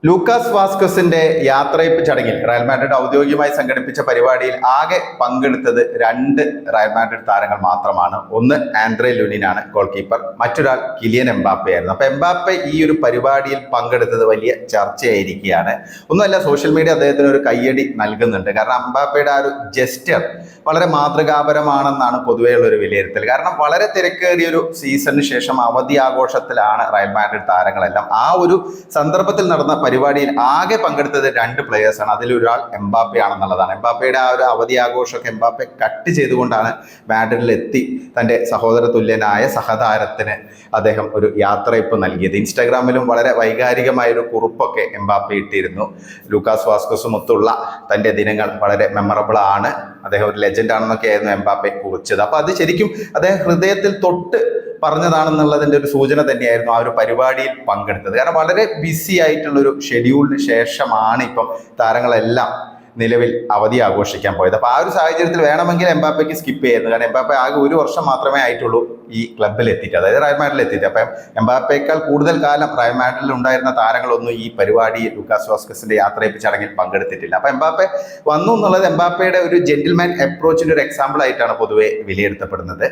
Lucas വാസ്കസിന്റെ യാത്രയപ്പ് ചടങ്ങിൽ Real Madrid ഔദ്യോഗികമായി സംഘടിപ്പിച്ച പരിപാടിയിൽ ആകെ പങ്കെടുത്തത് രണ്ട് റയൽ മാഡ്രിഡ് താരങ്ങൾ മാത്രമാണ്. ഒന്ന് ആൻഡ്രേ ലുനിനാണ് ഗോൾ കീപ്പർ, മറ്റൊരാൾ കിലിയൻ എംബാപ്പെ ആയിരുന്നു. അപ്പൊ എംബാപ്പെ ഈ ഒരു പരിപാടിയിൽ പങ്കെടുത്തത് വലിയ ചർച്ചയായിരിക്കുകയാണ്. ഒന്നുമല്ല, സോഷ്യൽ മീഡിയ അദ്ദേഹത്തിന് ഒരു കയ്യടി നൽകുന്നുണ്ട്. കാരണം എംബാപ്പയുടെ ആ ഒരു ജെസ്റ്റർ വളരെ മാതൃകാപരമാണെന്നാണ് പൊതുവെയുള്ള ഒരു വിലയിരുത്തൽ. കാരണം വളരെ തിരക്കേറിയ ഒരു സീസണിന് ശേഷം അവധി ആഘോഷത്തിലാണ് റയൽ മാഡ്രിഡ് താരങ്ങളെല്ലാം. ആ ഒരു സന്ദർഭത്തിൽ നടന്ന പരിപാടിയിൽ ആകെ പങ്കെടുത്തത് രണ്ട് പ്ലേയേഴ്സാണ്. അതിലൊരാൾ എംബാപ്പെ ആണെന്നുള്ളതാണ്. എംബാപ്പയുടെ ആ ഒരു അവധി ആഘോഷമൊക്കെ എംബാപ്പെ കട്ട് ചെയ്തുകൊണ്ടാണ് മാഡ്രിഡിൽ എത്തി തൻ്റെ സഹോദര തുല്യനായ സഹതാരത്തിന് അദ്ദേഹം ഒരു യാത്രയപ്പ് നൽകിയത്. ഇൻസ്റ്റാഗ്രാമിലും വളരെ വൈകാരികമായ ഒരു കുറിപ്പൊക്കെ എംബാപ്പെ ഇട്ടിരുന്നു. ലൂക്കാസ് വാസ്കസുമൊത്തുള്ള തൻ്റെ ദിനങ്ങൾ വളരെ മെമ്മറബിൾ ആണ്, അദ്ദേഹം ഒരു ലെജൻഡ് ആണെന്നൊക്കെ ആയിരുന്നു എംബാപ്പെ കുറിച്ചത്. അപ്പൊ അത് ശരിക്കും അദ്ദേഹം ഹൃദയത്തിൽ തൊട്ട് പറഞ്ഞതാണെന്നുള്ളതിൻ്റെ ഒരു സൂചന തന്നെയായിരുന്നു ആ ഒരു പരിപാടിയിൽ പങ്കെടുത്തത്. കാരണം വളരെ ബിസി ആയിട്ടുള്ളൊരു ഷെഡ്യൂളിന് ശേഷമാണ് ഇപ്പം താരങ്ങളെല്ലാം നിലവിൽ അവധി ആഘോഷിക്കാൻ പോയത്. അപ്പൊ ആ ഒരു സാഹചര്യത്തിൽ വേണമെങ്കിൽ എംബാപ്പയ്ക്ക് സ്കിപ്പ് ചെയ്യായിരുന്നു. കാരണം എംബാപ്പെ ആകെ ഒരു വർഷം മാത്രമേ ആയിട്ടുള്ളൂ ഈ ക്ലബിൽ എത്തിയിട്ട്, അതായത് റയൽ മാഡ്രിഡിൽ എത്തിയിട്ട്. അപ്പം എംബാപ്പയേക്കാൾ കൂടുതൽ കാലം റയൽ മാഡ്രിഡിൽ ഉണ്ടായിരുന്ന താരങ്ങളൊന്നും ഈ പരിപാടിയിൽ ലൂക്കാസ് വാസ്കസിന്റെ യാത്രയപ്പ് ചടങ്ങിൽ പങ്കെടുത്തിട്ടില്ല. അപ്പൊ എംബാപ്പെ വന്നു എന്നുള്ളത് എംബാപ്പയുടെ ഒരു ജെന്റിൽമാൻ അപ്രോച്ചിന്റെ ഒരു എക്സാമ്പിൾ ആയിട്ടാണ് പൊതുവെ വിലയിരുത്തപ്പെടുന്നത്.